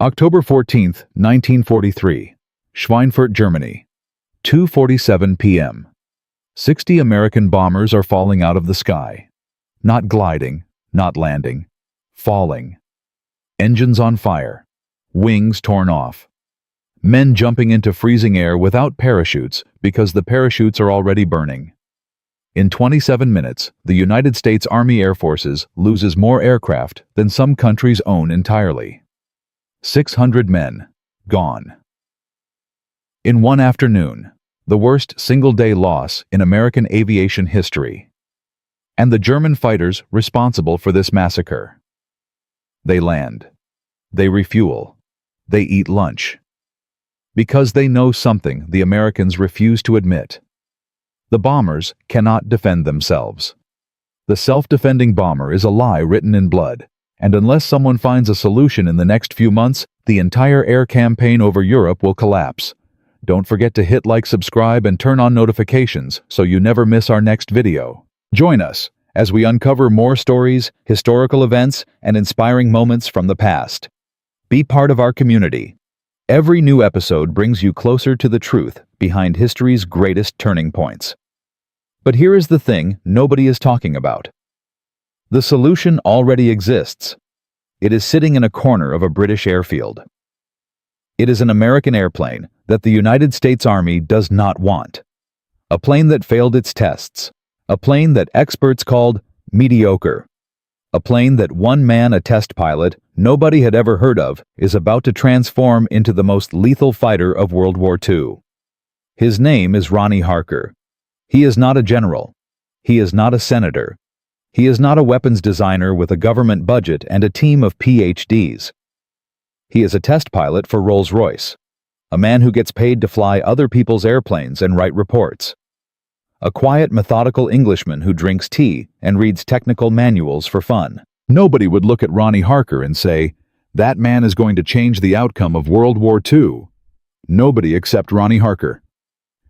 October 14, 1943, Schweinfurt, Germany. 2:47 p.m. 60 American bombers are falling out of the sky. Not gliding, not landing. Falling. Engines on fire. Wings torn off. Men jumping into freezing air without parachutes because the parachutes are already burning. In 27 minutes, the United States Army Air Forces loses more aircraft than some countries own entirely. 600 men, gone. In one afternoon, the worst single-day loss in American aviation history. And the German fighters responsible for this massacre. They land. They refuel. They eat lunch. Because they know something the Americans refuse to admit. The bombers cannot defend themselves. The self-defending bomber is a lie written in blood, and unless someone finds a solution in the next few months, the entire air campaign over Europe will collapse. Don't forget to hit like, subscribe, and turn on notifications so you never miss our next video. Join us as we uncover more stories, historical events, and inspiring moments from the past. Be part of our community. Every new episode brings you closer to the truth behind history's greatest turning points. But here is the thing nobody is talking about. The solution already exists. It is sitting in a corner of a British airfield. It is an American airplane that the United States Army does not want. A plane that failed its tests. A plane that experts called mediocre. A plane that one man, a test pilot, nobody had ever heard of, is about to transform into the most lethal fighter of World War II. His name is Ronnie Harker. He is not a general. He is not a senator. He is not a weapons designer with a government budget and a team of PhDs. He is a test pilot for Rolls-Royce, a man who gets paid to fly other people's airplanes and write reports. A quiet, methodical Englishman who drinks tea and reads technical manuals for fun. Nobody would look at Ronnie Harker and say, that man is going to change the outcome of World War II. Nobody except Ronnie Harker.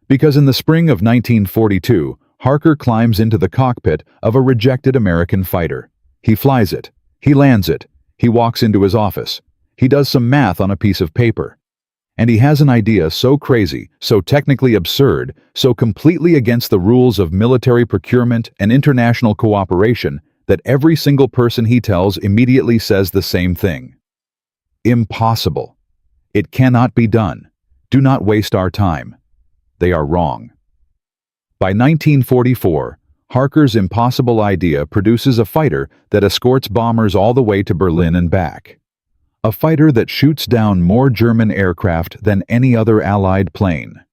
Because in the spring of 1942, Harker climbs into the cockpit of a rejected American fighter. He flies it. He lands it. He walks into his office. He does some math on a piece of paper. And he has an idea so crazy, so technically absurd, so completely against the rules of military procurement and international cooperation that every single person he tells immediately says the same thing. Impossible. It cannot be done. Do not waste our time. They are wrong. By 1944, Harker's impossible idea produces a fighter that escorts bombers all the way to Berlin and back. A fighter that shoots down more German aircraft than any other Allied plane.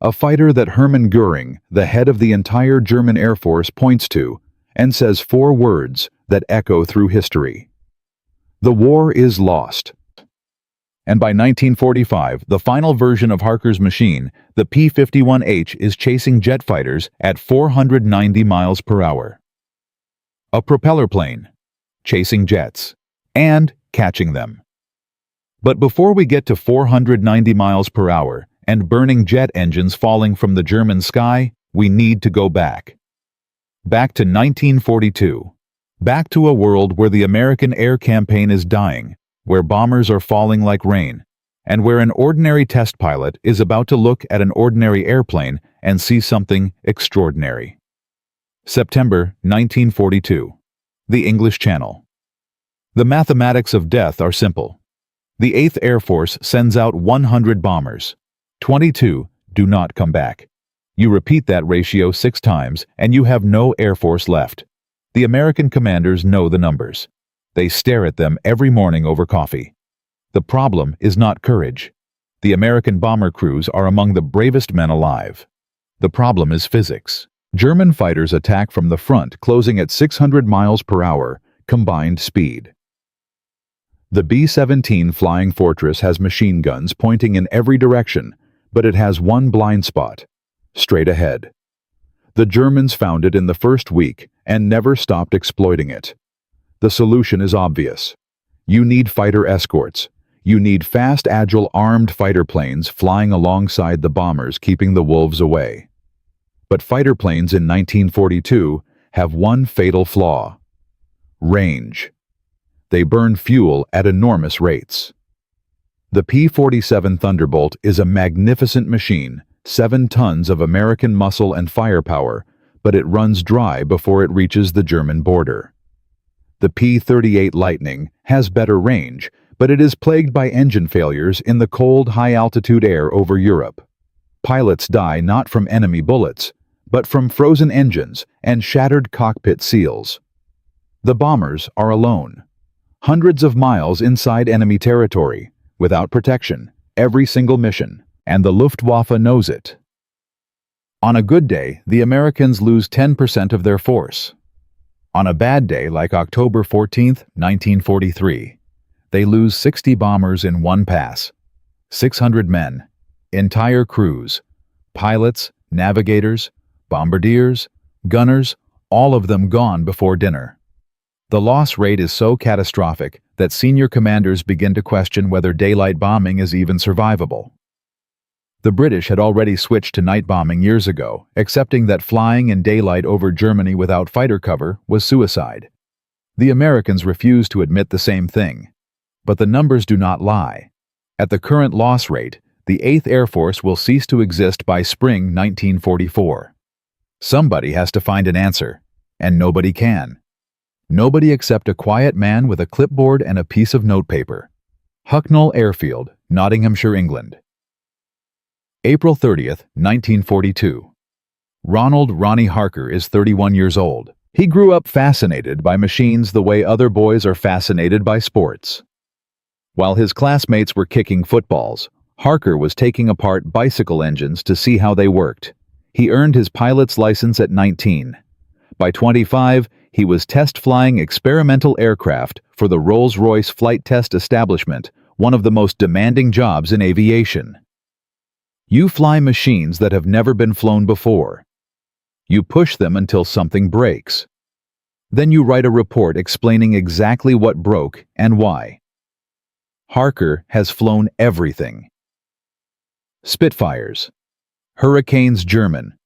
A fighter that Hermann Göring, the head of the entire German Air Force, points to and says 4 words that echo through history. The war is lost. And by 1945, the final version of Harker's machine, the P-51H, is chasing jet fighters at 490 miles per hour. A propeller plane, chasing jets, and catching them. But before we get to 490 miles per hour and burning jet engines falling from the German sky, we need to go back. Back to 1942. Back to a world where the American air campaign is dying, where bombers are falling like rain, and where an ordinary test pilot is about to look at an ordinary airplane and see something extraordinary. September 1942. The English Channel. The mathematics of death are simple. The 8th Air Force sends out 100 bombers. 22 do not come back. You repeat that ratio 6 times and you have no Air Force left. The American commanders know the numbers. They stare at them every morning over coffee. The problem is not courage. The American bomber crews are among the bravest men alive. The problem is physics. German fighters attack from the front, closing at 600 miles per hour, combined speed. The B-17 Flying Fortress has machine guns pointing in every direction, but it has one blind spot: straight ahead. The Germans found it in the first week and never stopped exploiting it. The solution is obvious. You need fighter escorts. You need fast, agile, armed fighter planes flying alongside the bombers, keeping the wolves away. But fighter planes in 1942 have one fatal flaw: range. They burn fuel at enormous rates. The P-47 Thunderbolt is a magnificent machine, 7 tons of American muscle and firepower, but it runs dry before it reaches the German border. The P-38 Lightning has better range, but it is plagued by engine failures in the cold, high-altitude air over Europe. Pilots die not from enemy bullets, but from frozen engines and shattered cockpit seals. The bombers are alone, hundreds of miles inside enemy territory, without protection, every single mission, and the Luftwaffe knows it. On a good day, the Americans lose 10% of their force. On a bad day like October 14, 1943, they lose 60 bombers in one pass, 600 men, entire crews, pilots, navigators, bombardiers, gunners, all of them gone before dinner. The loss rate is so catastrophic that senior commanders begin to question whether daylight bombing is even survivable. The British had already switched to night bombing years ago, accepting that flying in daylight over Germany without fighter cover was suicide. The Americans refused to admit the same thing. But the numbers do not lie. At the current loss rate, the 8th Air Force will cease to exist by spring 1944. Somebody has to find an answer, and nobody can. Nobody except a quiet man with a clipboard and a piece of notepaper. Hucknall Airfield, Nottinghamshire, England. April 30th, 1942. Ronnie Harker is 31 years old. He grew up fascinated by machines the way other boys are fascinated by sports. While his classmates were kicking footballs, Harker was taking apart bicycle engines to see how they worked. He earned his pilot's license at 19. By 25, he was test-flying experimental aircraft for the Rolls-Royce Flight Test Establishment, one of the most demanding jobs in aviation. You fly machines that have never been flown before. You push them until something breaks. Then you write a report explaining exactly what broke and why. Harker has flown everything. Spitfires, Hurricanes German,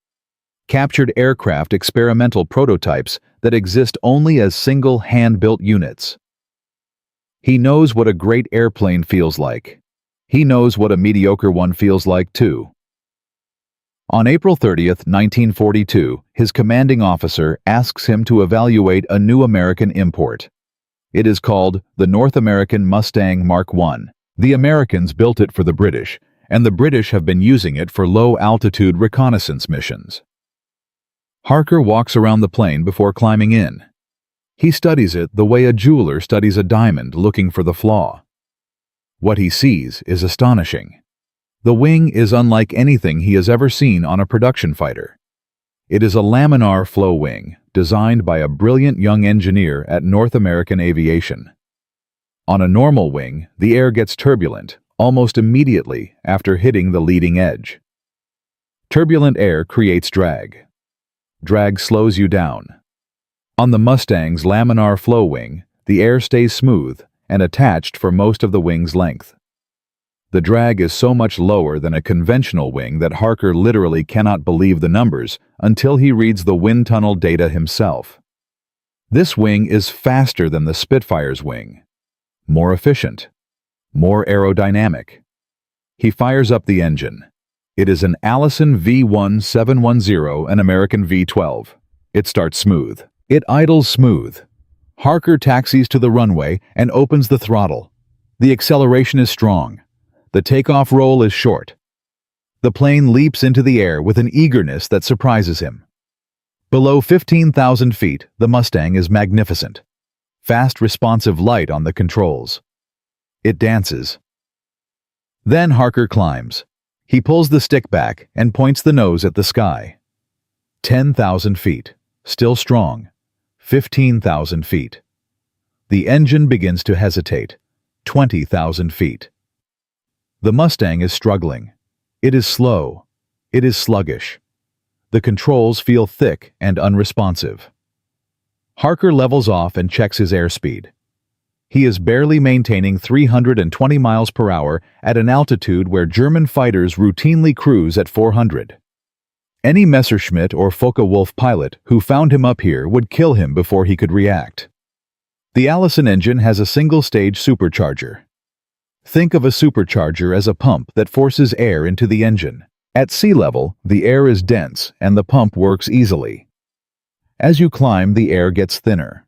captured aircraft experimental prototypes that exist only as single hand-built units. He knows what a great airplane feels like. He knows what a mediocre one feels like too. On April 30th, 1942, his commanding officer asks him to evaluate a new American import. It is called the North American Mustang Mark I. The Americans built it for the British, and the British have been using it for low-altitude reconnaissance missions. Harker walks around the plane before climbing in. He studies it the way a jeweler studies a diamond looking for the flaw. What he sees is astonishing. The wing is unlike anything he has ever seen on a production fighter. It is a laminar flow wing, designed by a brilliant young engineer at North American Aviation. On a normal wing, the air gets turbulent almost immediately after hitting the leading edge. Turbulent air creates drag. Drag slows you down. On the Mustang's laminar flow wing, the air stays smooth and attached for most of the wing's length. The drag is so much lower than a conventional wing that Harker literally cannot believe the numbers until he reads the wind tunnel data himself. This wing is faster than the Spitfire's wing, more efficient, more aerodynamic. He fires up the engine. It is an Allison V1710, an American V12. It starts smooth. It idles smooth. Harker taxis to the runway and opens the throttle. The acceleration is strong. The takeoff roll is short. The plane leaps into the air with an eagerness that surprises him. Below 15,000 feet, the Mustang is magnificent. Fast responsive light on the controls. It dances. Then Harker climbs. He pulls the stick back and points the nose at the sky. 10,000 feet, still strong. 15,000 feet. The engine begins to hesitate. 20,000 feet. The Mustang is struggling. It is slow. It is sluggish. The controls feel thick and unresponsive. Harker levels off and checks his airspeed. He is barely maintaining 320 miles per hour at an altitude where German fighters routinely cruise at 400. Any Messerschmitt or Focke-Wulf pilot who found him up here would kill him before he could react. The Allison engine has a single-stage supercharger. Think of a supercharger as a pump that forces air into the engine. At sea level, the air is dense and the pump works easily. As you climb, the air gets thinner.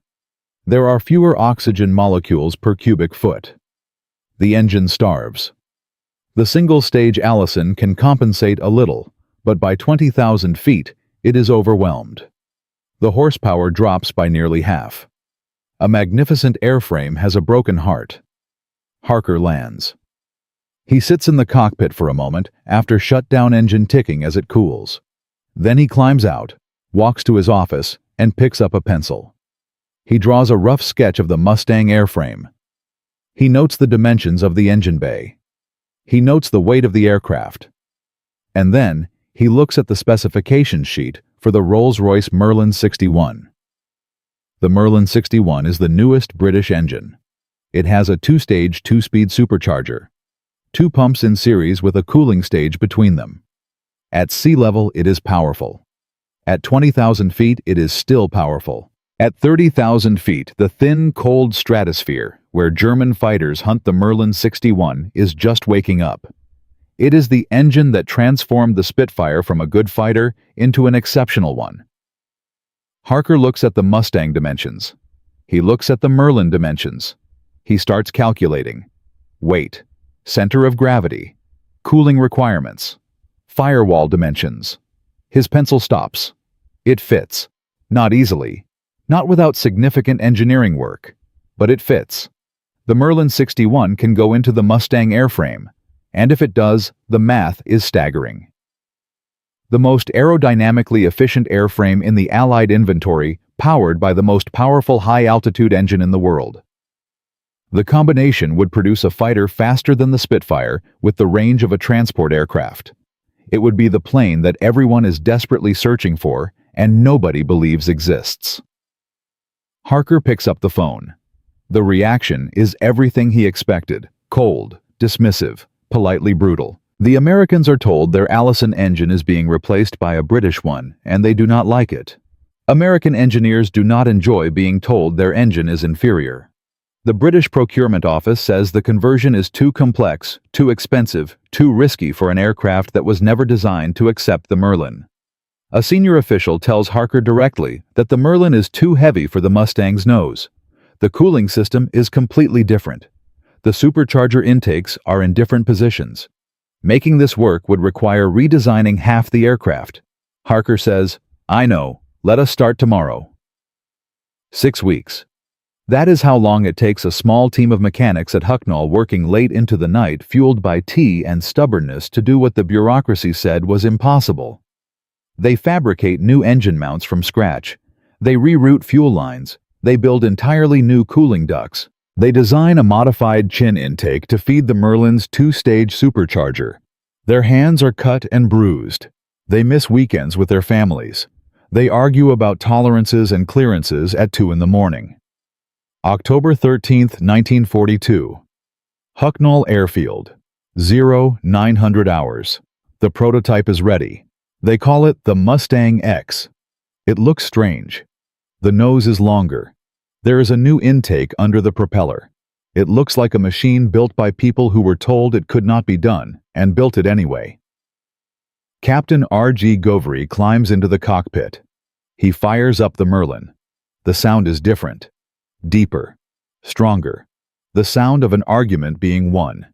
There are fewer oxygen molecules per cubic foot. The engine starves. The single-stage Allison can compensate a little, but by 20,000 feet, it is overwhelmed. The horsepower drops by nearly half. A magnificent airframe has a broken heart. Harker lands. He sits in the cockpit for a moment after shut-down engine ticking as it cools. Then he climbs out, walks to his office, and picks up a pencil. He draws a rough sketch of the Mustang airframe. He notes the dimensions of the engine bay. He notes the weight of the aircraft. And then, he looks at the specification sheet for the Rolls-Royce Merlin 61. The Merlin 61 is the newest British engine. It has a two-stage, two-speed supercharger. Two pumps in series with a cooling stage between them. At sea level, it is powerful. At 20,000 feet, it is still powerful. At 30,000 feet, the thin, cold stratosphere, where German fighters hunt the Merlin 61, is just waking up. It is the engine that transformed the Spitfire from a good fighter into an exceptional one. Harker looks at the Mustang dimensions. He looks at the Merlin dimensions. He starts calculating. Weight, center of gravity, cooling requirements, firewall dimensions. His pencil stops. It fits. Not easily. Not without significant engineering work. But it fits. The Merlin 61 can go into the Mustang airframe. And if it does, the math is staggering. The most aerodynamically efficient airframe in the Allied inventory, powered by the most powerful high-altitude engine in the world. The combination would produce a fighter faster than the Spitfire with the range of a transport aircraft. It would be the plane that everyone is desperately searching for and nobody believes exists. Harker picks up the phone. The reaction is everything he expected: cold, dismissive, politely brutal. The Americans are told their Allison engine is being replaced by a British one, and they do not like it. American engineers do not enjoy being told their engine is inferior. The British Procurement Office says the conversion is too complex, too expensive, too risky for an aircraft that was never designed to accept the Merlin. A senior official tells Harker directly that the Merlin is too heavy for the Mustang's nose. The cooling system is completely different. The supercharger intakes are in different positions. Making this work would require redesigning half the aircraft. Harker says, "I know. Let us start tomorrow." 6 weeks. That is how long it takes a small team of mechanics at Hucknall working late into the night, fueled by tea and stubbornness, to do what the bureaucracy said was impossible. They fabricate new engine mounts from scratch. They reroute fuel lines. They build entirely new cooling ducts. They design a modified chin intake to feed the Merlin's two-stage supercharger. Their hands are cut and bruised. They miss weekends with their families. They argue about tolerances and clearances at 2 in the morning. October 13, 1942. Hucknall Airfield. 0900 hours. The prototype is ready. They call it the Mustang X. It looks strange. The nose is longer. There is a new intake under the propeller. It looks like a machine built by people who were told it could not be done, and built it anyway. Captain R.G. Govery climbs into the cockpit. He fires up the Merlin. The sound is different. Deeper. Stronger. The sound of an argument being won.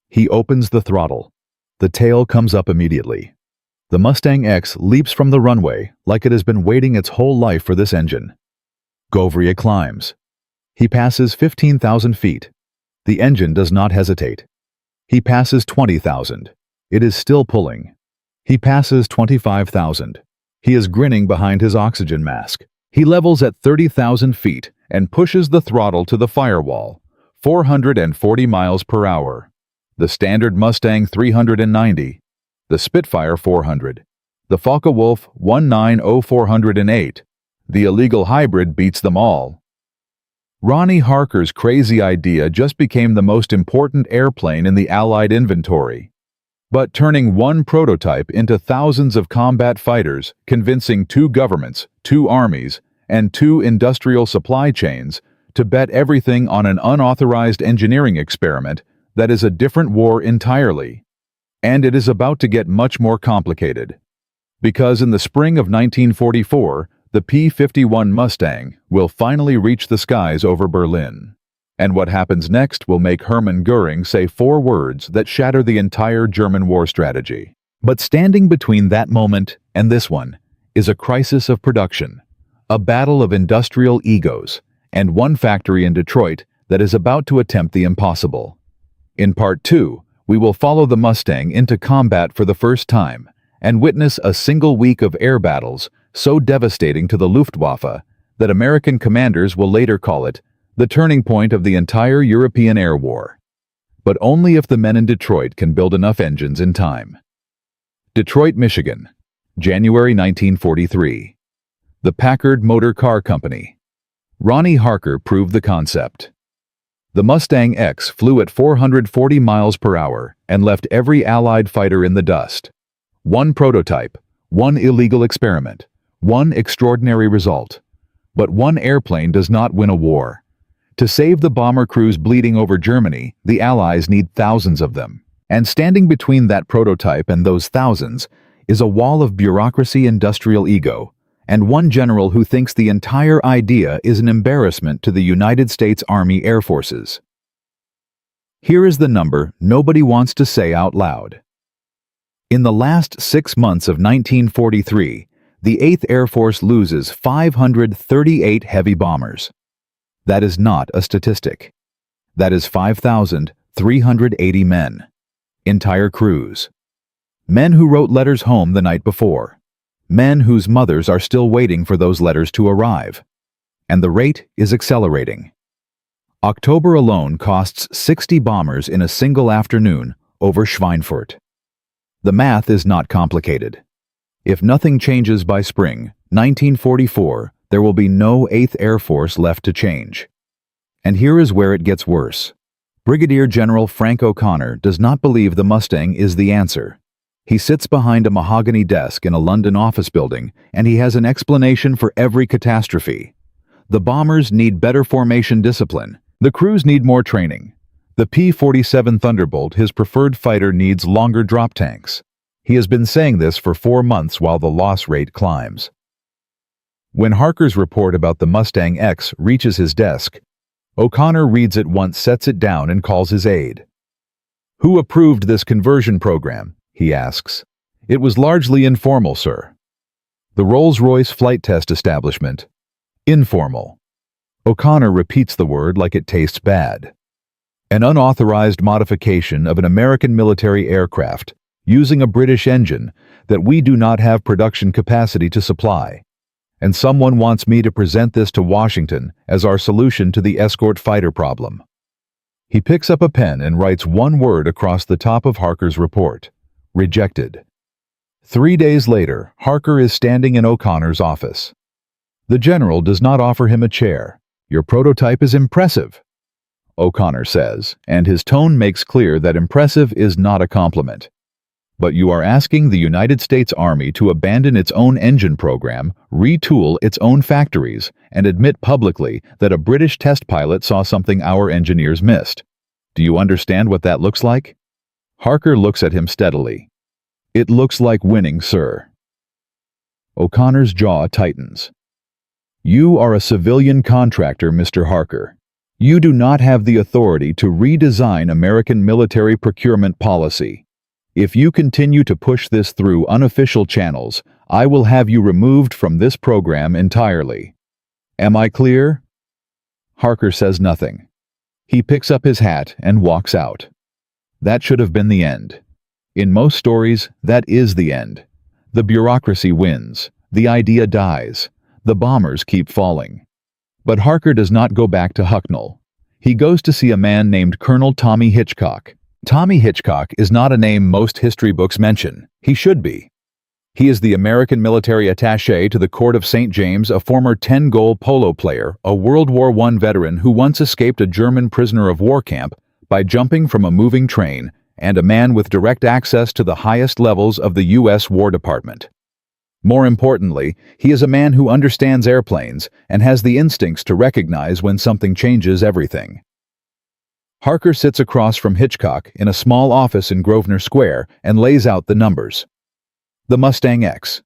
He opens the throttle. The tail comes up immediately. The Mustang X leaps from the runway like it has been waiting its whole life for this engine. Govery climbs. He passes 15,000 feet. The engine does not hesitate. He passes 20,000. It is still pulling. He passes 25,000. He is grinning behind his oxygen mask. He levels at 30,000 feet and pushes the throttle to the firewall, 440 miles per hour. The standard Mustang 390. The Spitfire 400. The Focke-Wulf 190408. The illegal hybrid beats them all. Ronnie Harker's crazy idea just became the most important airplane in the Allied inventory. But turning one prototype into thousands of combat fighters, convincing 2 governments, 2 armies, and 2 industrial supply chains to bet everything on an unauthorized engineering experiment, That is a different war entirely. And it is about to get much more complicated. Because in the spring of 1944, the P-51 Mustang will finally reach the skies over Berlin. And what happens next will make Hermann Göring say 4 words that shatter the entire German war strategy. But standing between that moment and this one is a crisis of production, a battle of industrial egos, and one factory in Detroit that is about to attempt the impossible. In Part 2, we will follow the Mustang into combat for the first time and witness a single week of air battles so devastating to the Luftwaffe that American commanders will later call it the turning point of the entire European air war. But only if the men in Detroit can build enough engines in time. Detroit, Michigan, January 1943. The Packard Motor Car Company. Ronnie Harker proved the concept. The Mustang X flew at 440 miles per hour and left every Allied fighter in the dust. One prototype, one illegal experiment, one extraordinary result. But one airplane does not win a war. To save the bomber crews bleeding over Germany, the Allies need thousands of them. And standing between that prototype and those thousands is a wall of bureaucracy, industrial ego, and one general who thinks the entire idea is an embarrassment to the United States Army Air Forces. Here is the number nobody wants to say out loud. In the last 6 months of 1943, the 8th Air Force loses 538 heavy bombers. That is not a statistic. That is 5,380 men. Entire crews. Men who wrote letters home the night before. Men whose mothers are still waiting for those letters to arrive. And the rate is accelerating. October alone costs 60 bombers in a single afternoon over Schweinfurt. The math is not complicated. If nothing changes by spring 1944, there will be no 8th Air Force left to change. And here is where it gets worse. Brigadier General Frank O'Connor does not believe the Mustang is the answer. He sits behind a mahogany desk in a London office building, and he has an explanation for every catastrophe. The bombers need better formation discipline. The crews need more training. The P-47 Thunderbolt, his preferred fighter, needs longer drop tanks. He has been saying this for 4 months while the loss rate climbs. When Harker's report about the Mustang X reaches his desk, O'Connor reads it once, sets it down, and calls his aide. "Who approved this conversion program?" he asks. "It was largely informal, sir." "The Rolls-Royce flight test establishment." "Informal." O'Connor repeats the word like it tastes bad. "An unauthorized modification of an American military aircraft using a British engine that we do not have production capacity to supply. And someone wants me to present this to Washington as our solution to the escort fighter problem." He picks up a pen and writes one word across the top of Harker's report: rejected. 3 days later, Harker is standing in O'Connor's office. The general does not offer him a chair. "Your prototype is impressive," O'Connor says, and his tone makes clear that impressive is not a compliment. "But you are asking the United States Army to abandon its own engine program, retool its own factories, and admit publicly that a British test pilot saw something our engineers missed. Do you understand what that looks like?" Harker looks at him steadily. "It looks like winning, sir." O'Connor's jaw tightens. "You are a civilian contractor, Mr. Harker. You do not have the authority to redesign American military procurement policy. If you continue to push this through unofficial channels, I will have you removed from this program entirely. Am I clear?" Harker says nothing. He picks up his hat and walks out. That should have been the end. In most stories, that is the end. The bureaucracy wins. The idea dies. The bombers keep falling. But Harker does not go back to Hucknall. He goes to see a man named Colonel Tommy Hitchcock. Tommy Hitchcock is not a name most history books mention. He should be. He is the American military attaché to the Court of St. James, a former 10-goal polo player, a World War I veteran who once escaped a German prisoner of war camp by jumping from a moving train, and a man with direct access to the highest levels of the U.S. War Department. More importantly, he is a man who understands airplanes and has the instincts to recognize when something changes everything. Harker sits across from Hitchcock in a small office in Grosvenor Square and lays out the numbers. The Mustang X,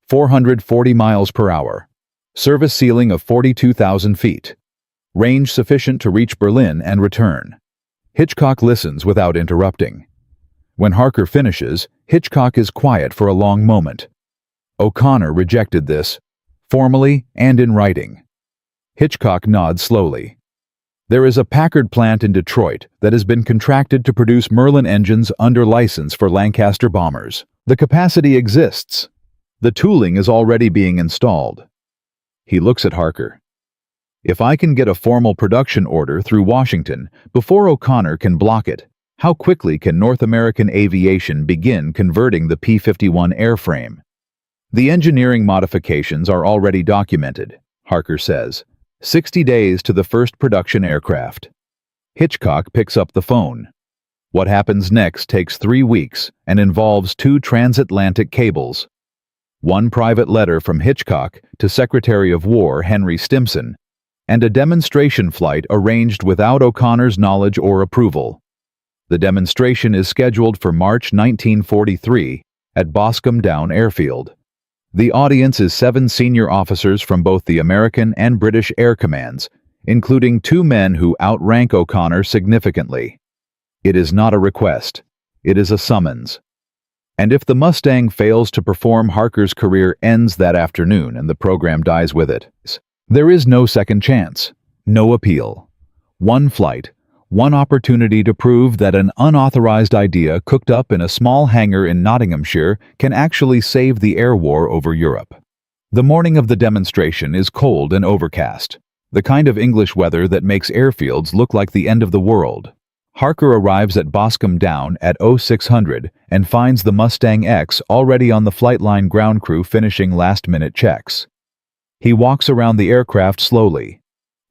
440 miles per hour, service ceiling of 42,000 feet, range sufficient to reach Berlin and return. Hitchcock listens without interrupting. When Harker finishes, Hitchcock is quiet for a long moment. O'Connor rejected this, formally and in writing. Hitchcock nods slowly. There is a Packard plant in Detroit that has been contracted to produce Merlin engines under license for Lancaster bombers. The capacity exists. The tooling is already being installed. He looks at Harker. If I can get a formal production order through Washington before O'Connor can block it, how quickly can North American aviation begin converting the P-51 airframe? The engineering modifications are already documented, Harker says. 60 days to the first production aircraft. Hitchcock picks up the phone. What happens next takes 3 weeks and involves 2 transatlantic cables. 1 private letter from Hitchcock to Secretary of War Henry Stimson, and a demonstration flight arranged without O'Connor's knowledge or approval. The demonstration is scheduled for March 1943 at Boscombe Down Airfield. The audience is 7 senior officers from both the American and British Air Commands, including 2 men who outrank O'Connor significantly. It is not a request. It is a summons. And if the Mustang fails to perform, Harker's career ends that afternoon and the program dies with it. There is no second chance, no appeal. 1 flight, 1 opportunity to prove that an unauthorized idea cooked up in a small hangar in Nottinghamshire can actually save the air war over Europe. The morning of the demonstration is cold and overcast, the kind of English weather that makes airfields look like the end of the world. Harker arrives at Boscombe Down at 0600 and finds the Mustang X already on the flight line ground crew finishing last-minute checks. He walks around the aircraft slowly.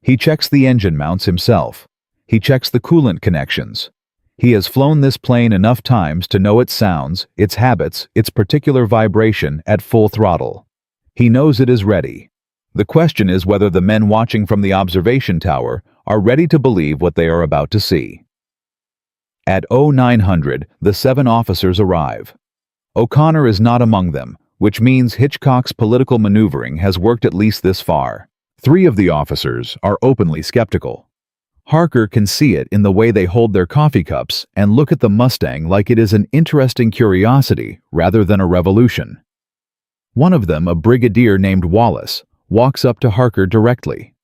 He checks the engine mounts himself. He checks the coolant connections. He has flown this plane enough times to know its sounds, its habits, its particular vibration at full throttle. He knows it is ready. The question is whether the men watching from the observation tower are ready to believe what they are about to see. At 0900, the 7 officers arrive. O'Connor is not among them, which means Hitchcock's political maneuvering has worked at least this far. 3 of the officers are openly skeptical. Harker can see it in the way they hold their coffee cups and look at the Mustang like it is an interesting curiosity rather than a revolution. One of them, a brigadier named Wallace, walks up to Harker directly.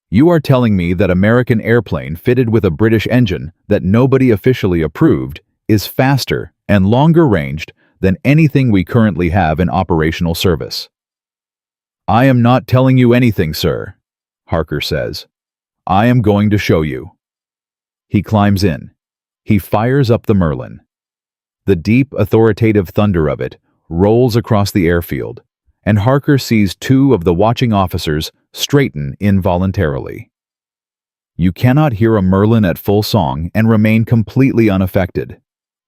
"You are telling me that American airplane fitted with a British engine that nobody officially approved is faster and longer ranged than anything we currently have in operational service." "I am not telling you anything, sir," Harker says. "I am going to show you." He climbs in. He fires up the Merlin. The deep, authoritative thunder of it rolls across the airfield, and Harker sees 2 of the watching officers straighten involuntarily. You cannot hear a Merlin at full song and remain completely unaffected.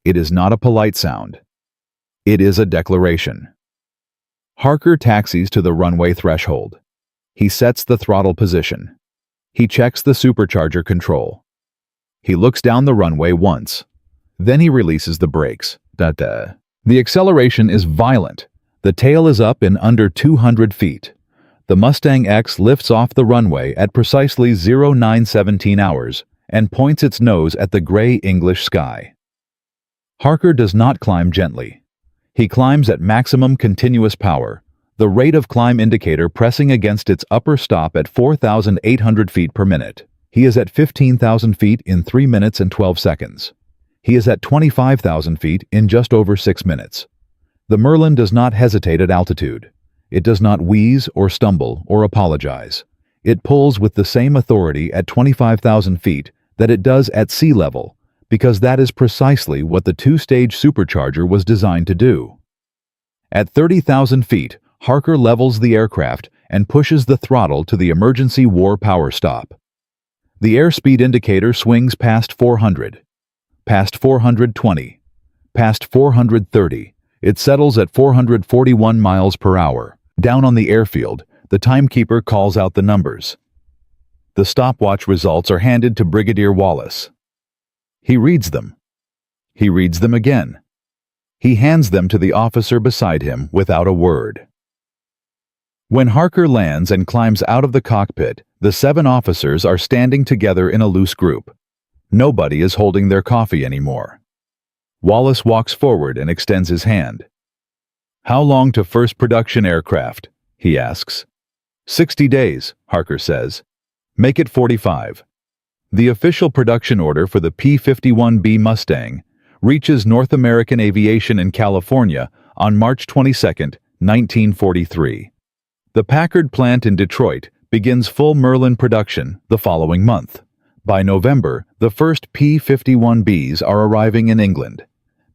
It is not a polite sound. It is a declaration. Harker taxis to the runway threshold. He sets the throttle position. He checks the supercharger control. He looks down the runway once. Then he releases the brakes. The acceleration is violent. The tail is up in under 200 feet. The Mustang X lifts off the runway at precisely 0917 hours and points its nose at the gray English sky. Harker does not climb gently. He climbs at maximum continuous power, the rate of climb indicator pressing against its upper stop at 4,800 feet per minute. He is at 15,000 feet in 3 minutes and 12 seconds. He is at 25,000 feet in just over 6 minutes. The Merlin does not hesitate at altitude. It does not wheeze or stumble or apologize. It pulls with the same authority at 25,000 feet that it does at sea level, because that is precisely what the 2-stage supercharger was designed to do. At 30,000 feet, Harker levels the aircraft and pushes the throttle to the emergency war power stop. The airspeed indicator swings past 400, past 420, past 430. It settles at 441 miles per hour. Down on the airfield, the timekeeper calls out the numbers. The stopwatch results are handed to Brigadier Wallace. He reads them. He reads them again. He hands them to the officer beside him without a word. When Harker lands and climbs out of the cockpit, the 7 officers are standing together in a loose group. Nobody is holding their coffee anymore. Wallace walks forward and extends his hand. "How long to first production aircraft?" he asks. 60 days, Harker says. "Make it 45. The official production order for the P-51B Mustang reaches North American Aviation in California on March 22, 1943. The Packard plant in Detroit begins full Merlin production the following month. By November, the first P-51Bs are arriving in England.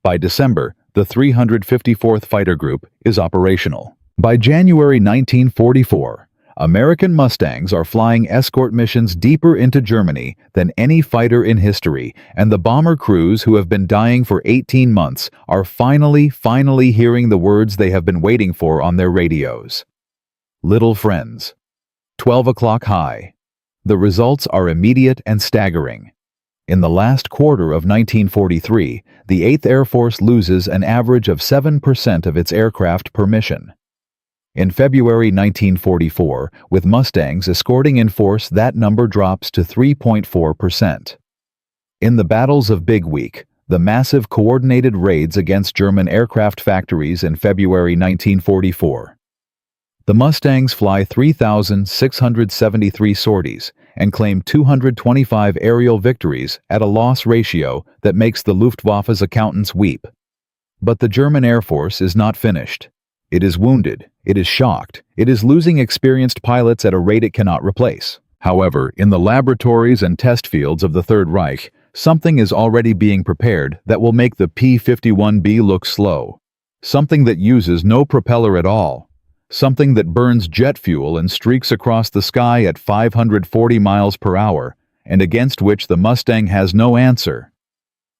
By December, the 354th Fighter Group is operational. By January 1944, American Mustangs are flying escort missions deeper into Germany than any fighter in history, and the bomber crews who have been dying for 18 months are finally hearing the words they have been waiting for on their radios. Little friends. 12 o'clock high. The results are immediate and staggering. In the last quarter of 1943, the 8th Air Force loses an average of 7% of its aircraft per mission. In February 1944, with Mustangs escorting in force, that number drops to 3.4%. In the battles of Big Week, the massive coordinated raids against German aircraft factories in February 1944, the Mustangs fly 3,673 sorties and claim 225 aerial victories at a loss ratio that makes the Luftwaffe's accountants weep. But the German Air Force is not finished. It is wounded, it is shocked, it is losing experienced pilots at a rate it cannot replace. However, in the laboratories and test fields of the Third Reich, something is already being prepared that will make the P-51B look slow. Something that uses no propeller at all. Something that burns jet fuel and streaks across the sky at 540 miles per hour, and against which the Mustang has no answer.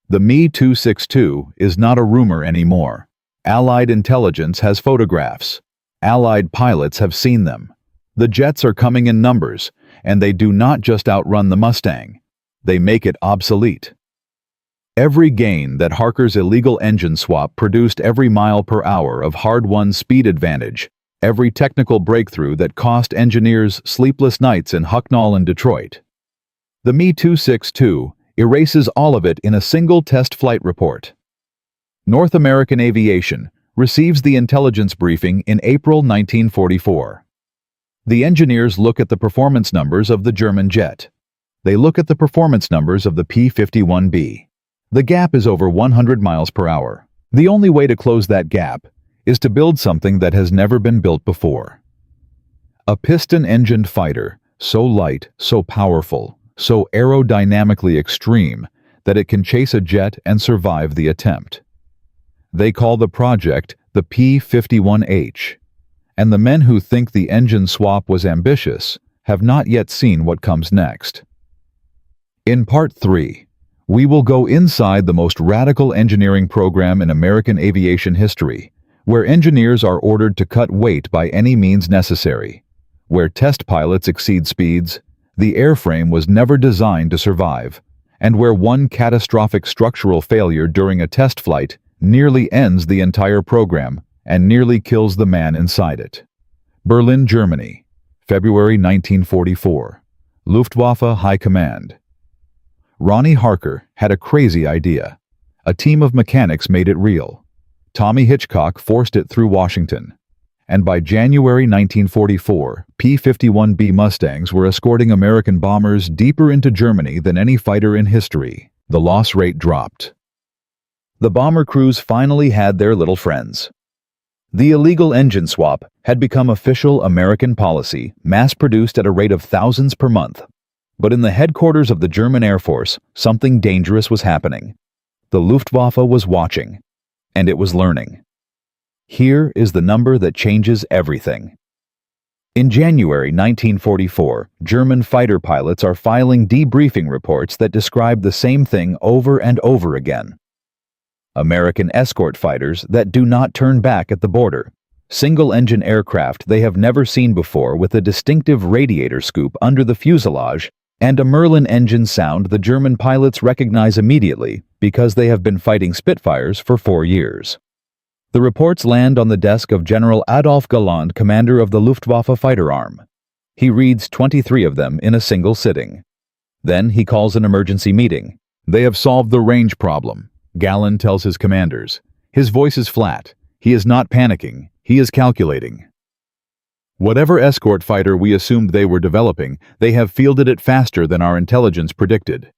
The Me-262 is not a rumor anymore. Allied intelligence has photographs. Allied pilots have seen them. The jets are coming in numbers, and they do not just outrun the Mustang. They make it obsolete. Every gain that Harker's illegal engine swap produced, every mile per hour of hard-won speed advantage, every technical breakthrough that cost engineers sleepless nights in Hucknall and Detroit. The Me-262 erases all of it in a single test flight report. North American Aviation receives the intelligence briefing in April 1944. The engineers look at the performance numbers of the German jet. They look at the performance numbers of the P-51B. The gap is over 100 miles per hour. The only way to close that gap is to build something that has never been built before. A piston-engined fighter, so light, so powerful, so aerodynamically extreme that it can chase a jet and survive the attempt. They call the project the P-51H, and the men who think the engine swap was ambitious have not yet seen what comes next. In Part 3, we will go inside the most radical engineering program in American aviation history, where engineers are ordered to cut weight by any means necessary, where test pilots exceed speeds, the airframe was never designed to survive, and where one catastrophic structural failure during a test flight nearly ends the entire program and nearly kills the man inside it. Berlin, Germany, February 1944. Luftwaffe High Command. Ronnie Harker had a crazy idea. A team of mechanics made it real. Tommy Hitchcock forced it through Washington. And by January 1944, P-51B Mustangs were escorting American bombers deeper into Germany than any fighter in history. The loss rate dropped. The bomber crews finally had their little friends. The illegal engine swap had become official American policy, mass-produced at a rate of thousands per month. But in the headquarters of the German Air Force, something dangerous was happening. The Luftwaffe was watching, and it was learning. Here is the number that changes everything. In January 1944, German fighter pilots are filing debriefing reports that describe the same thing over and over again. American escort fighters that do not turn back at the border. Single-engine aircraft they have never seen before with a distinctive radiator scoop under the fuselage And a Merlin engine sound the German pilots recognize immediately because they have been fighting Spitfires for 4 years. The reports land on the desk of General Adolf Galland, commander of the Luftwaffe fighter arm. He reads 23 of them in a single sitting. Then he calls an emergency meeting. They have solved the range problem, Galland tells his commanders. His voice is flat. He is not panicking. He is calculating. Whatever escort fighter we assumed they were developing, they have fielded it faster than our intelligence predicted.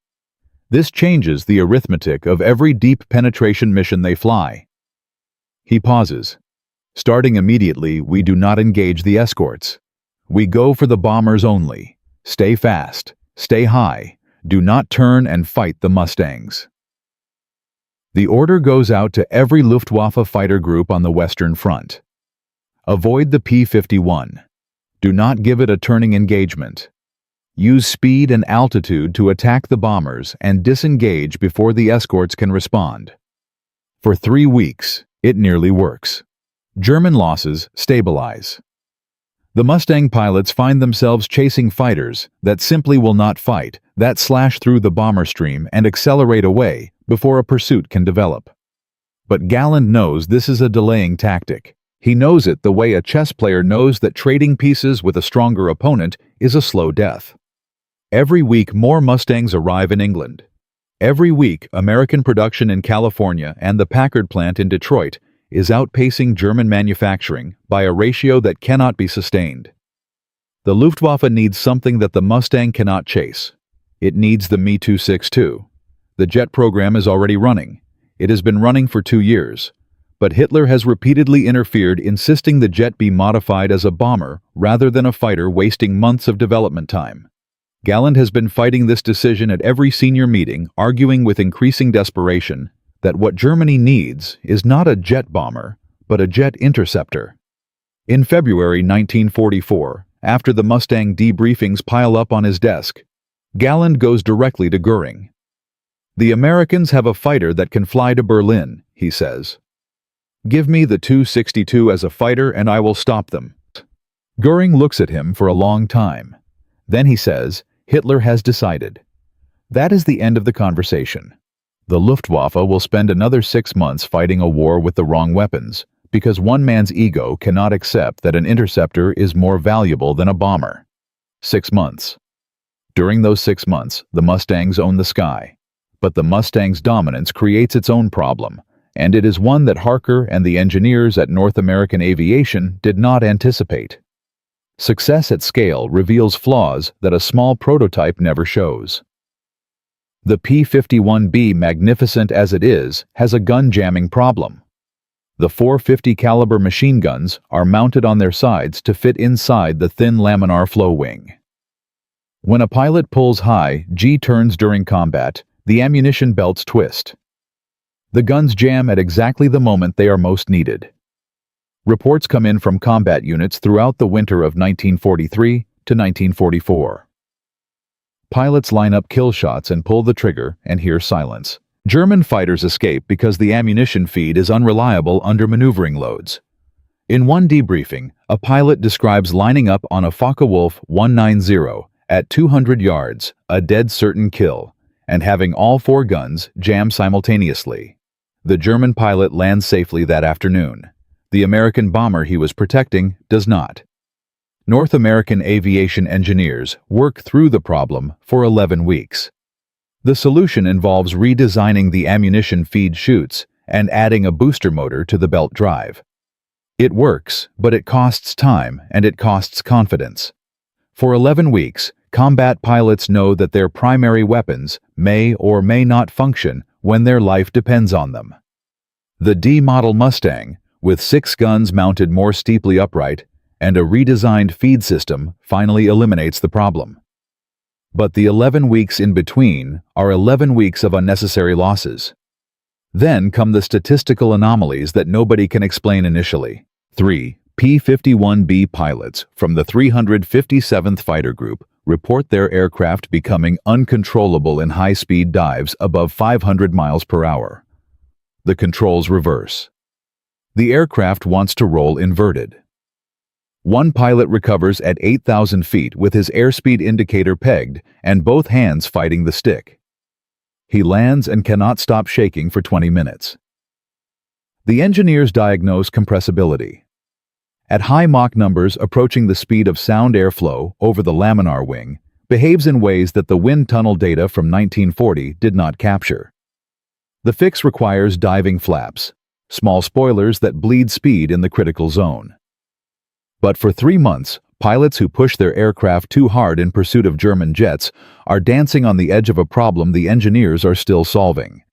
This changes the arithmetic of every deep penetration mission they fly. He pauses. Starting immediately, we do not engage the escorts. We go for the bombers only. Stay fast. Stay high. Do not turn and fight the Mustangs. The order goes out to every Luftwaffe fighter group on the Western Front. Avoid the P-51. Do not give it a turning engagement. Use speed and altitude to attack the bombers and disengage before the escorts can respond. For 3 weeks, it nearly works. German losses stabilize. The Mustang pilots find themselves chasing fighters that simply will not fight, that slash through the bomber stream and accelerate away before a pursuit can develop. But Galland knows this is a delaying tactic. He knows it the way a chess player knows that trading pieces with a stronger opponent is a slow death. Every week more Mustangs arrive in England. Every week, American production in California and the Packard plant in Detroit is outpacing German manufacturing by a ratio that cannot be sustained. The Luftwaffe needs something that the Mustang cannot chase. It needs the Me-262. The jet program is already running. It has been running for 2 years. But Hitler has repeatedly interfered, insisting the jet be modified as a bomber rather than a fighter, wasting months of development time. Galland has been fighting this decision at every senior meeting, arguing with increasing desperation that what Germany needs is not a jet bomber, but a jet interceptor. In February 1944, after the Mustang debriefings pile up on his desk, Galland goes directly to Göring. "The Americans have a fighter that can fly to Berlin," he says. "Give me the 262 as a fighter and I will stop them." Göring looks at him for a long time. Then he says, "Hitler has decided." That is the end of the conversation. The Luftwaffe will spend another 6 months fighting a war with the wrong weapons, because one man's ego cannot accept that an interceptor is more valuable than a bomber. 6 months. During those 6 months, the Mustangs own the sky. But the Mustang's dominance creates its own problem, and it is one that Harker and the engineers at North American Aviation did not anticipate. Success at scale reveals flaws that a small prototype never shows. The P-51B, magnificent as it is, has a gun jamming problem. The 450 caliber machine guns are mounted on their sides to fit inside the thin laminar flow wing. When a pilot pulls high G turns during combat, the ammunition belts twist. The guns jam at exactly the moment they are most needed. Reports come in from combat units throughout the winter of 1943 to 1944. Pilots line up kill shots and pull the trigger and hear silence. German fighters escape because the ammunition feed is unreliable under maneuvering loads. In one debriefing, a pilot describes lining up on a Focke-Wulf 190 at 200 yards, a dead certain kill, and having all 4 guns jam simultaneously. The German pilot lands safely that afternoon. The American bomber he was protecting does not. North American aviation engineers work through the problem for 11 weeks. The solution involves redesigning the ammunition feed chutes and adding a booster motor to the belt drive. It works, but it costs time and it costs confidence. For 11 weeks, combat pilots know that their primary weapons may or may not function when their life depends on them. The D-model Mustang, with 6 guns mounted more steeply upright and a redesigned feed system, finally eliminates the problem. But the 11 weeks in between are 11 weeks of unnecessary losses. Then come the statistical anomalies that nobody can explain initially. 3 P-51B pilots from the 357th Fighter Group report their aircraft becoming uncontrollable in high-speed dives above 500 miles per hour. The controls reverse. The aircraft wants to roll inverted. One pilot recovers at 8,000 feet with his airspeed indicator pegged and both hands fighting the stick. He lands and cannot stop shaking for 20 minutes. The engineers diagnose compressibility. At high Mach numbers approaching the speed of sound airflow over the laminar wing, behaves in ways that the wind tunnel data from 1940 did not capture. The fix requires diving flaps, small spoilers that bleed speed in the critical zone. But for 3 months, pilots who push their aircraft too hard in pursuit of German jets are dancing on the edge of a problem the engineers are still solving.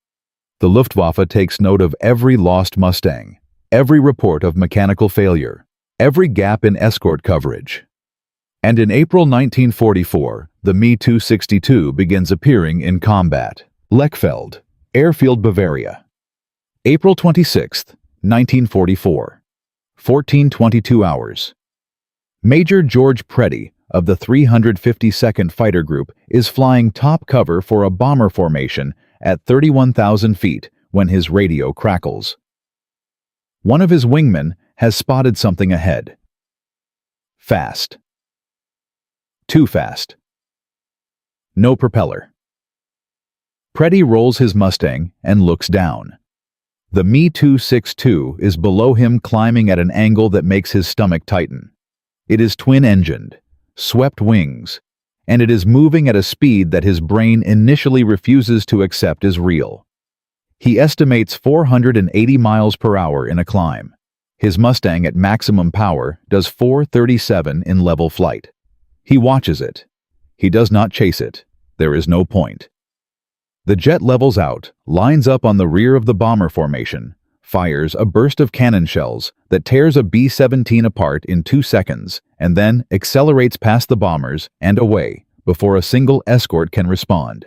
The Luftwaffe takes note of every lost Mustang, every report of mechanical failure, every gap in escort coverage. And in April 1944, the Me-262 begins appearing in combat. Lechfeld, Airfield, Bavaria. April 26, 1944. 14:22 hours. Major George Preddy of the 352nd Fighter Group is flying top cover for a bomber formation at 31,000 feet when his radio crackles. One of his wingmen has spotted something ahead. Fast. Too fast. No propeller. Preddy rolls his Mustang and looks down. The Me-262 is below him, climbing at an angle that makes his stomach tighten. It is twin-engined, swept wings, and it is moving at a speed that his brain initially refuses to accept as real. He estimates 480 miles per hour in a climb. His Mustang at maximum power does 437 in level flight. He watches it. He does not chase it. There is no point. The jet levels out, lines up on the rear of the bomber formation, fires a burst of cannon shells that tears a B-17 apart in 2 seconds, and then accelerates past the bombers and away before a single escort can respond.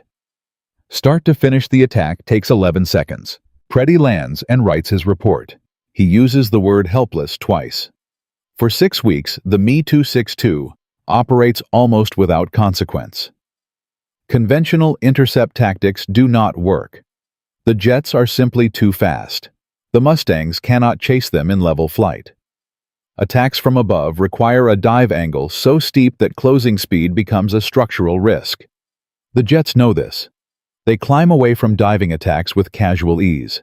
Start to finish the attack takes 11 seconds. Preddy lands and writes his report. He uses the word helpless twice. For 6 weeks, the Me-262 operates almost without consequence. Conventional intercept tactics do not work. The jets are simply too fast. The Mustangs cannot chase them in level flight. Attacks from above require a dive angle so steep that closing speed becomes a structural risk. The jets know this. They climb away from diving attacks with casual ease.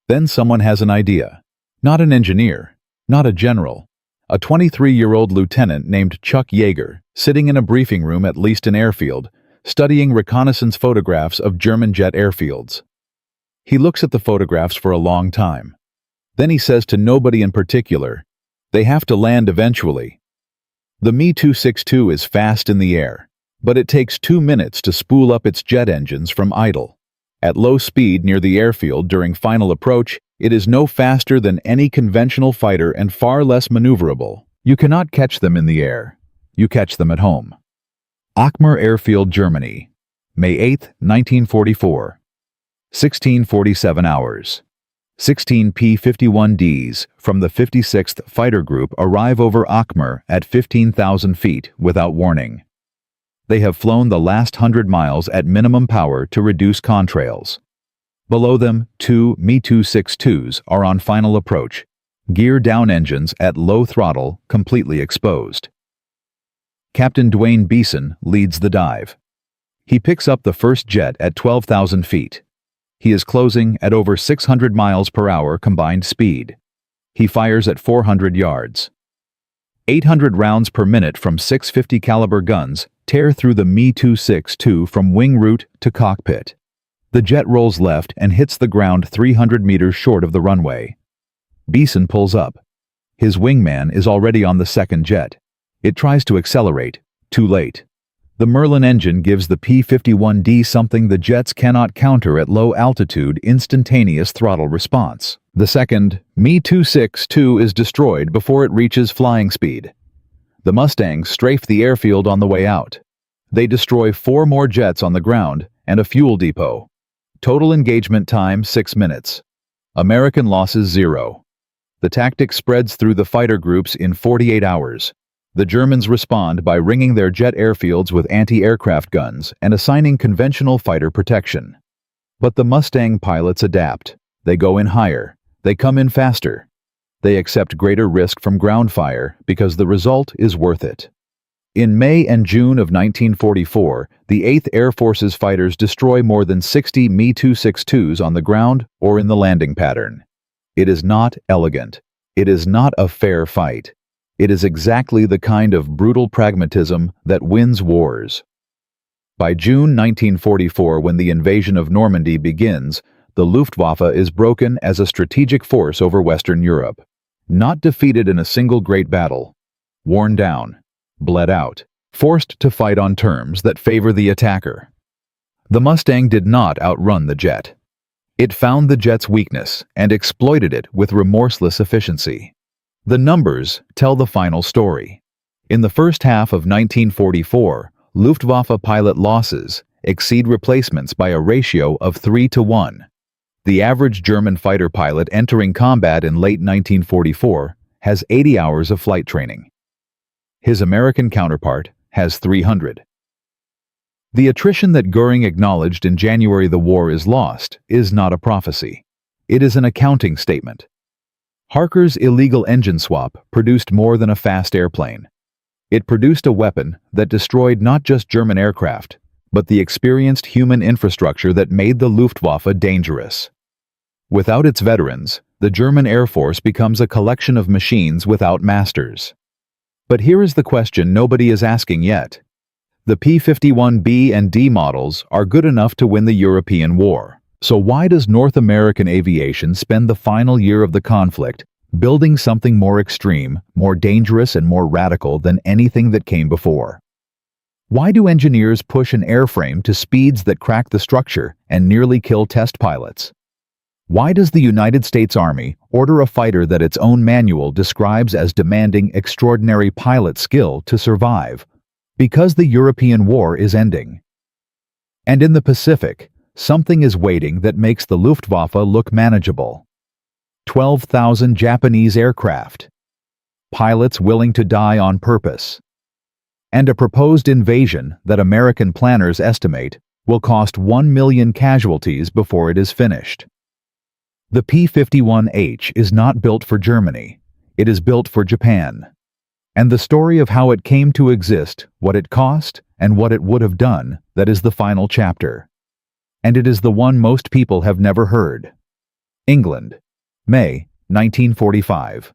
Then someone has an idea. Not an engineer, not a general. A 23-year-old lieutenant named Chuck Yeager, sitting in a briefing room at Leaston Airfield, studying reconnaissance photographs of German jet airfields. He looks at the photographs for a long time. Then he says to nobody in particular, "They have to land eventually." The Me-262 is fast in the air, but it takes 2 minutes to spool up its jet engines from idle. At low speed near the airfield during final approach, it is no faster than any conventional fighter and far less maneuverable. You cannot catch them in the air. You catch them at home. Aachener Airfield, Germany, May 8, 1944. 16:47 hours. 16 P-51Ds from the 56th Fighter Group arrive over Aachener at 15,000 feet without warning. They have flown the last 100 miles at minimum power to reduce contrails. Below them, 2 Me-262s are on final approach, gear down engines at low throttle, completely exposed. Captain Dwayne Beeson leads the dive. He picks up the first jet at 12,000 feet. He is closing at over 600 miles per hour combined speed. He fires at 400 yards. 800 rounds per minute from 650 caliber guns tear through the Me-262 from wing root to cockpit. The jet rolls left and hits the ground 300 meters short of the runway. Beeson pulls up. His wingman is already on the second jet. It tries to accelerate. Too late. The Merlin engine gives the P-51D something the jets cannot counter at low altitude: instantaneous throttle response. The second, Me-262 is destroyed before it reaches flying speed. The Mustangs strafe the airfield on the way out. They destroy 4 more jets on the ground and a fuel depot. Total engagement time 6 minutes. American losses 0. The tactic spreads through the fighter groups in 48 hours. The Germans respond by ringing their jet airfields with anti-aircraft guns and assigning conventional fighter protection. But the Mustang pilots adapt. They go in higher. They come in faster. They accept greater risk from ground fire because the result is worth it. In May and June of 1944, the 8th Air Force's fighters destroy more than 60 Me-262s on the ground or in the landing pattern. It is not elegant. It is not a fair fight. It is exactly the kind of brutal pragmatism that wins wars. By June 1944, when the invasion of Normandy begins, the Luftwaffe is broken as a strategic force over Western Europe. Not defeated in a single great battle. Worn down. Bled out. Forced to fight on terms that favor the attacker. The Mustang did not outrun the jet. It found the jet's weakness and exploited it with remorseless efficiency. The numbers tell the final story. In the first half of 1944, Luftwaffe pilot losses exceed replacements by a ratio of 3-to-1. The average German fighter pilot entering combat in late 1944 has 80 hours of flight training. His American counterpart has 300. The attrition that Göring acknowledged in January the war is lost is not a prophecy. It is an accounting statement. Harker's illegal engine swap produced more than a fast airplane. It produced a weapon that destroyed not just German aircraft, but the experienced human infrastructure that made the Luftwaffe dangerous. Without its veterans, the German Air Force becomes a collection of machines without masters. But here is the question nobody is asking yet. The P-51B and D models are good enough to win the European war. So why does North American aviation spend the final year of the conflict building something more extreme, more dangerous, and more radical than anything that came before? Why do engineers push an airframe to speeds that crack the structure and nearly kill test pilots? Why does the United States Army order a fighter that its own manual describes as demanding extraordinary pilot skill to survive? Because the European war is ending. And in the Pacific, something is waiting that makes the Luftwaffe look manageable. 12,000 Japanese aircraft. Pilots willing to die on purpose. And a proposed invasion that American planners estimate will cost 1 million casualties before it is finished. The P-51H is not built for Germany. It is built for Japan. And the story of how it came to exist, what it cost, and what it would have done, that is the final chapter. And it is the one most people have never heard. England, May 1945.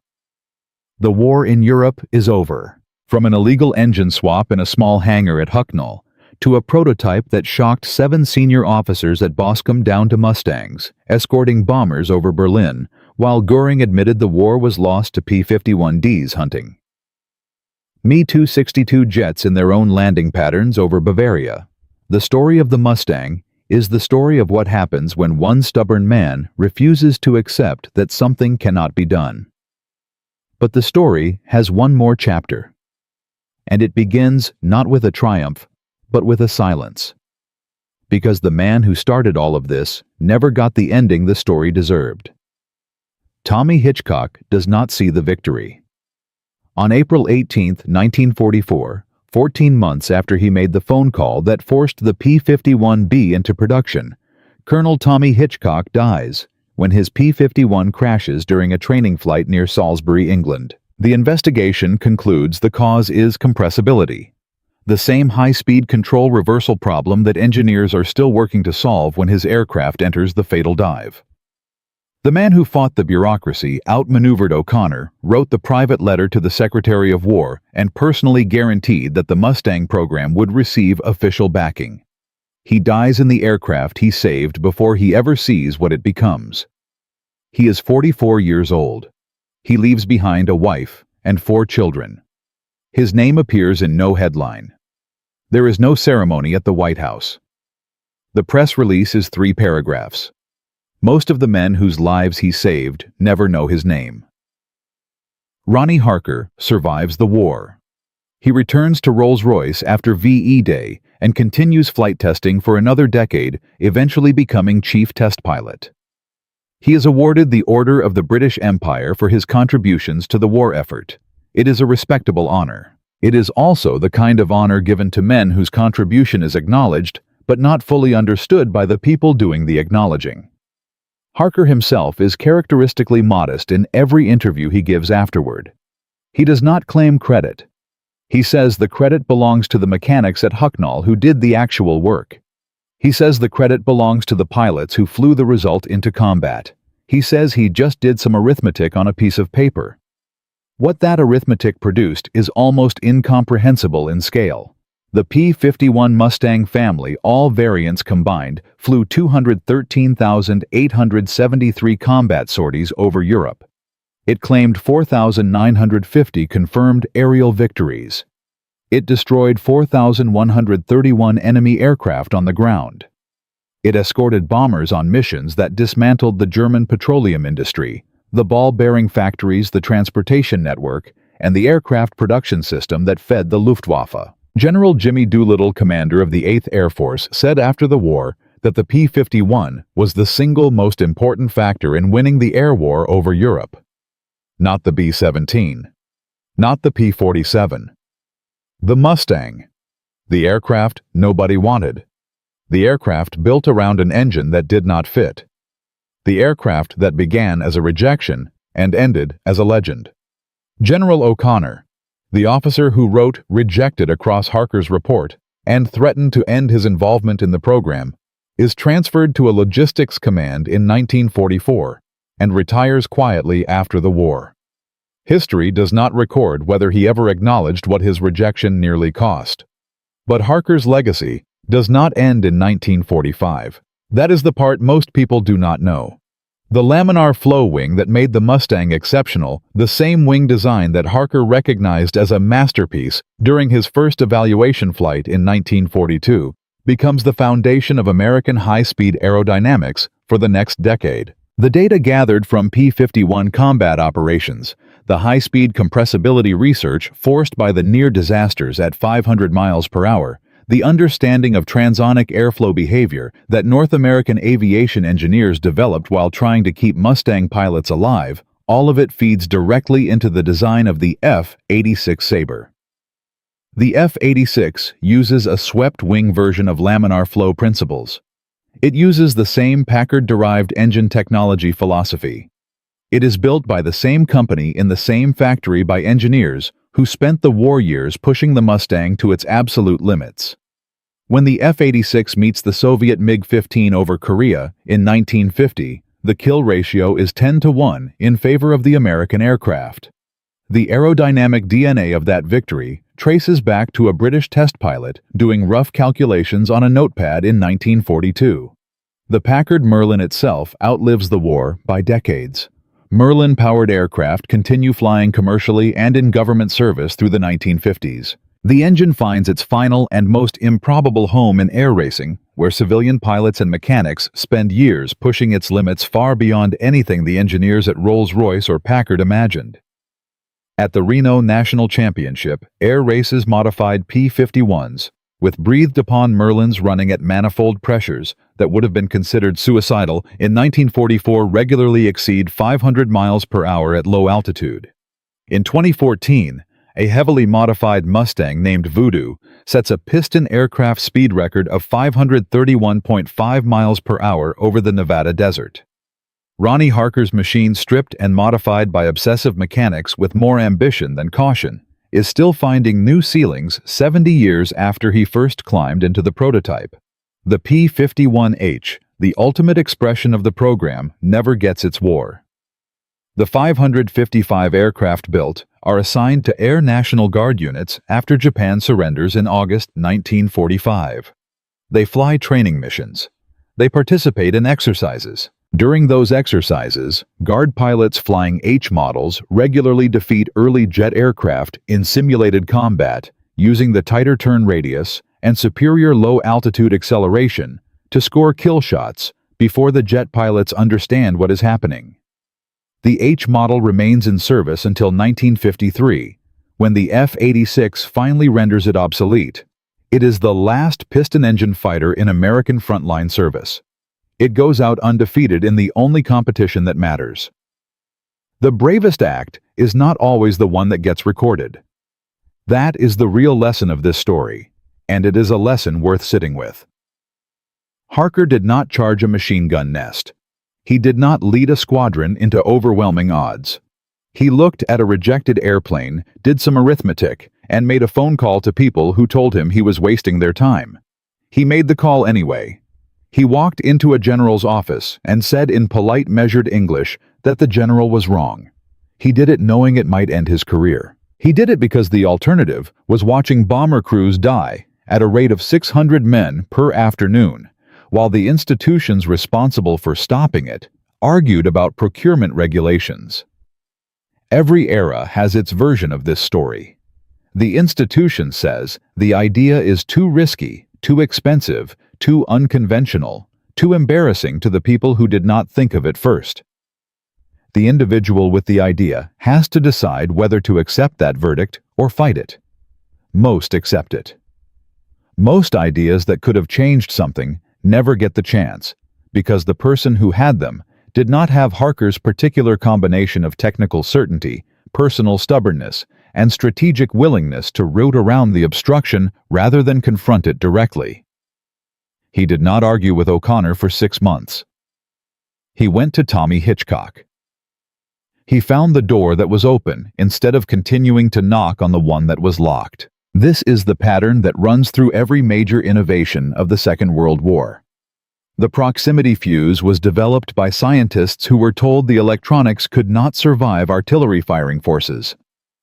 The war in Europe is over. From an illegal engine swap in a small hangar at Hucknall, to a prototype that shocked 7 senior officers at Boscombe down to Mustangs, escorting bombers over Berlin, while Göring admitted the war was lost to P-51Ds hunting. Me-262 jets in their own landing patterns over Bavaria. The story of the Mustang is the story of what happens when one stubborn man refuses to accept that something cannot be done. But the story has one more chapter. And it begins not with a triumph, but with a silence. Because the man who started all of this never got the ending the story deserved. Tommy Hitchcock does not see the victory. On April 18, 1944, 14 months after he made the phone call that forced the P-51B into production, Colonel Tommy Hitchcock dies when his P-51 crashes during a training flight near Salisbury, England. The investigation concludes the cause is compressibility, the same high-speed control reversal problem that engineers are still working to solve when his aircraft enters the fatal dive. The man who fought the bureaucracy, outmaneuvered O'Connor, wrote the private letter to the Secretary of War and personally guaranteed that the Mustang program would receive official backing. He dies in the aircraft he saved before he ever sees what it becomes. He is 44 years old. He leaves behind a wife and 4 children. His name appears in no headline. There is no ceremony at the White House. The press release is 3 paragraphs. Most of the men whose lives he saved never know his name. Ronnie Harker survives the war. He returns to Rolls-Royce after VE Day and continues flight testing for another decade, eventually becoming chief test pilot. He is awarded the Order of the British Empire for his contributions to the war effort. It is a respectable honor. It is also the kind of honor given to men whose contribution is acknowledged, but not fully understood by the people doing the acknowledging. Harker himself is characteristically modest in every interview he gives afterward. He does not claim credit. He says the credit belongs to the mechanics at Hucknall who did the actual work. He says the credit belongs to the pilots who flew the result into combat. He says he just did some arithmetic on a piece of paper. What that arithmetic produced is almost incomprehensible in scale. The P-51 Mustang family, all variants combined, flew 213,873 combat sorties over Europe. It claimed 4,950 confirmed aerial victories. It destroyed 4,131 enemy aircraft on the ground. It escorted bombers on missions that dismantled the German petroleum industry, the ball-bearing factories, the transportation network, and the aircraft production system that fed the Luftwaffe. General Jimmy Doolittle, commander of the 8th Air Force, said after the war that the P-51 was the single most important factor in winning the air war over Europe. Not the B-17. Not the P-47. The Mustang. The aircraft nobody wanted. The aircraft built around an engine that did not fit. The aircraft that began as a rejection and ended as a legend. General O'Connor, the officer who wrote "rejected" across Harker's report and threatened to end his involvement in the program, is transferred to a logistics command in 1944 and retires quietly after the war. History does not record whether he ever acknowledged what his rejection nearly cost. But Harker's legacy does not end in 1945. That is the part most people do not know. The laminar flow wing that made the Mustang exceptional, the same wing design that Harker recognized as a masterpiece during his first evaluation flight in 1942, becomes the foundation of American high-speed aerodynamics for the next decade. The data gathered from P-51 combat operations, the high-speed compressibility research forced by the near disasters at 500 miles per hour, the understanding of transonic airflow behavior that North American aviation engineers developed while trying to keep Mustang pilots alive, all of it feeds directly into the design of the F-86 Sabre. The F-86 uses a swept-wing version of laminar flow principles. It uses the same Packard-derived engine technology philosophy. It is built by the same company in the same factory by engineers who spent the war years pushing the Mustang to its absolute limits. When the F-86 meets the Soviet MiG-15 over Korea in 1950, the kill ratio is 10-1 in favor of the American aircraft. The aerodynamic DNA of that victory traces back to a British test pilot doing rough calculations on a notepad in 1942. The Packard Merlin itself outlives the war by decades. Merlin-powered aircraft continue flying commercially and in government service through the 1950s. The engine finds its final and most improbable home in air racing, where civilian pilots and mechanics spend years pushing its limits far beyond anything the engineers at Rolls-Royce or Packard imagined. At the Reno National Championship, air races modified P-51s, with breathed-upon Merlins running at manifold pressures that would have been considered suicidal in 1944 regularly exceed 500 miles per hour at low altitude. In 2014, a heavily modified Mustang named Voodoo sets a piston aircraft speed record of 531.5 miles per hour over the Nevada desert. Ronnie Harker's machine, stripped and modified by obsessive mechanics with more ambition than caution, is still finding new ceilings 70 years after he first climbed into the prototype. The P-51H, the ultimate expression of the program, never gets its war. The 555 aircraft built are assigned to Air National Guard units after Japan surrenders in August 1945. They fly training missions. They participate in exercises. During those exercises, Guard pilots flying H models regularly defeat early jet aircraft in simulated combat using the tighter turn radius and superior low-altitude acceleration to score kill shots before the jet pilots understand what is happening. The H model remains in service until 1953, when the F-86 finally renders it obsolete. It is the last piston-engine fighter in American frontline service. It goes out undefeated in the only competition that matters. The bravest act is not always the one that gets recorded. That is the real lesson of this story, and it is a lesson worth sitting with. Harker did not charge a machine gun nest. He did not lead a squadron into overwhelming odds. He looked at a rejected airplane, did some arithmetic, and made a phone call to people who told him he was wasting their time. He made the call anyway. He walked into a general's office and said in polite, measured English that the general was wrong. He did it knowing it might end his career. He did it because the alternative was watching bomber crews die at a rate of 600 men per afternoon, while the institutions responsible for stopping it argued about procurement regulations. Every era has its version of this story. The institution says the idea is too risky, too expensive, too unconventional, too embarrassing to the people who did not think of it first. The individual with the idea has to decide whether to accept that verdict or fight it. Most accept it. Most ideas that could have changed something never get the chance, because the person who had them did not have Harker's particular combination of technical certainty, personal stubbornness, and strategic willingness to root around the obstruction rather than confront it directly. He did not argue with O'Connor for 6 months. He went to Tommy Hitchcock. He found the door that was open instead of continuing to knock on the one that was locked. This is the pattern that runs through every major innovation of the Second World War. The proximity fuse was developed by scientists who were told the electronics could not survive artillery firing forces.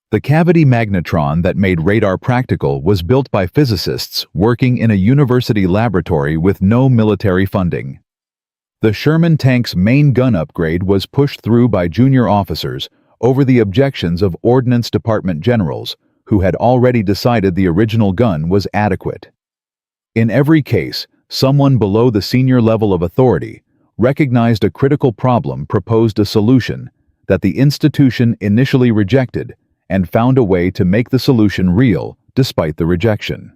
The cavity magnetron that made radar practical was built by physicists working in a university laboratory with no military funding. The Sherman tank's main gun upgrade was pushed through by junior officers over the objections of Ordnance Department generals who had already decided the original gun was adequate. In every case, someone below the senior level of authority recognized a critical problem, proposed a solution that the institution initially rejected, and found a way to make the solution real despite the rejection.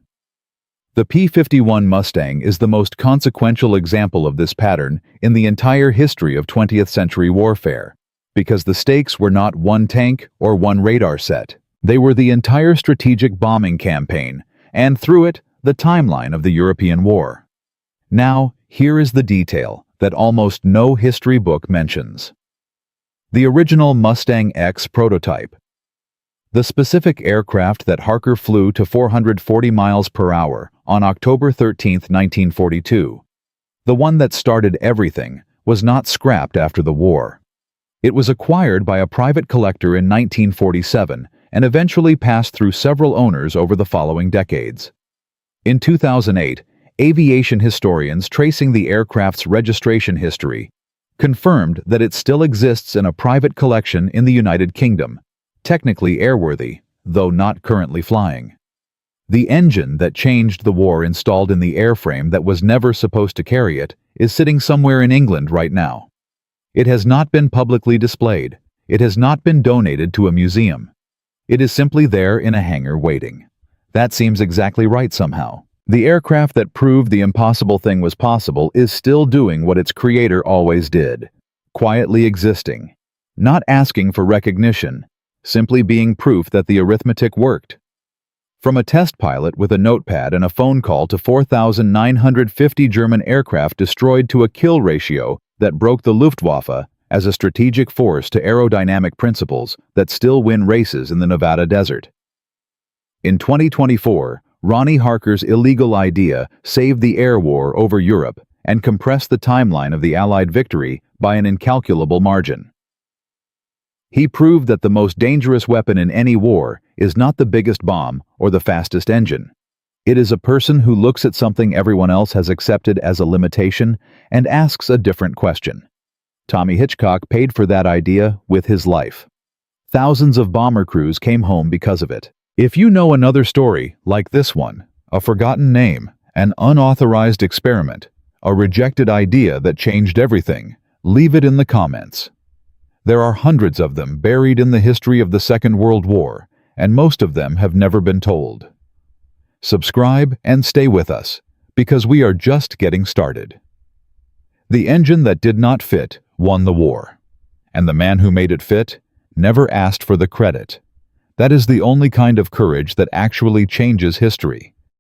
The P-51 Mustang is the most consequential example of this pattern in the entire history of 20th century warfare, because the stakes were not one tank or one radar set. They were the entire strategic bombing campaign, and through it, the timeline of the European war. Now, here is the detail that almost no history book mentions. The original Mustang X prototype. The specific aircraft that Harker flew to 440 miles per hour on October 13, 1942, the one that started everything, was not scrapped after the war. It was acquired by a private collector in 1947 and eventually passed through several owners over the following decades. In 2008, aviation historians tracing the aircraft's registration history confirmed that it still exists in a private collection in the United Kingdom, technically airworthy, though not currently flying. The engine that changed the war installed in the airframe that was never supposed to carry it is sitting somewhere in England right now. It has not been publicly displayed. It has not been donated to a museum. It is simply there in a hangar waiting. That seems exactly right somehow. The aircraft that proved the impossible thing was possible is still doing what its creator always did, quietly existing, not asking for recognition, simply being proof that the arithmetic worked. From a test pilot with a notepad and a phone call to 4,950 German aircraft destroyed to a kill ratio that broke the Luftwaffe as a strategic force to aerodynamic principles that still win races in the Nevada desert. In 2024, Ronnie Harker's illegal idea saved the air war over Europe and compressed the timeline of the Allied victory by an incalculable margin. He proved that the most dangerous weapon in any war is not the biggest bomb or the fastest engine. It is a person who looks at something everyone else has accepted as a limitation and asks a different question. Tommy Hitchcock paid for that idea with his life. Thousands of bomber crews came home because of it. If you know another story like this one, a forgotten name, an unauthorized experiment, a rejected idea that changed everything, leave it in the comments. There are hundreds of them buried in the history of the Second World War, and most of them have never been told. Subscribe and stay with us, because we are just getting started. The engine that did not fit won the war, and the man who made it fit never asked for the credit. That is the only kind of courage that actually changes history.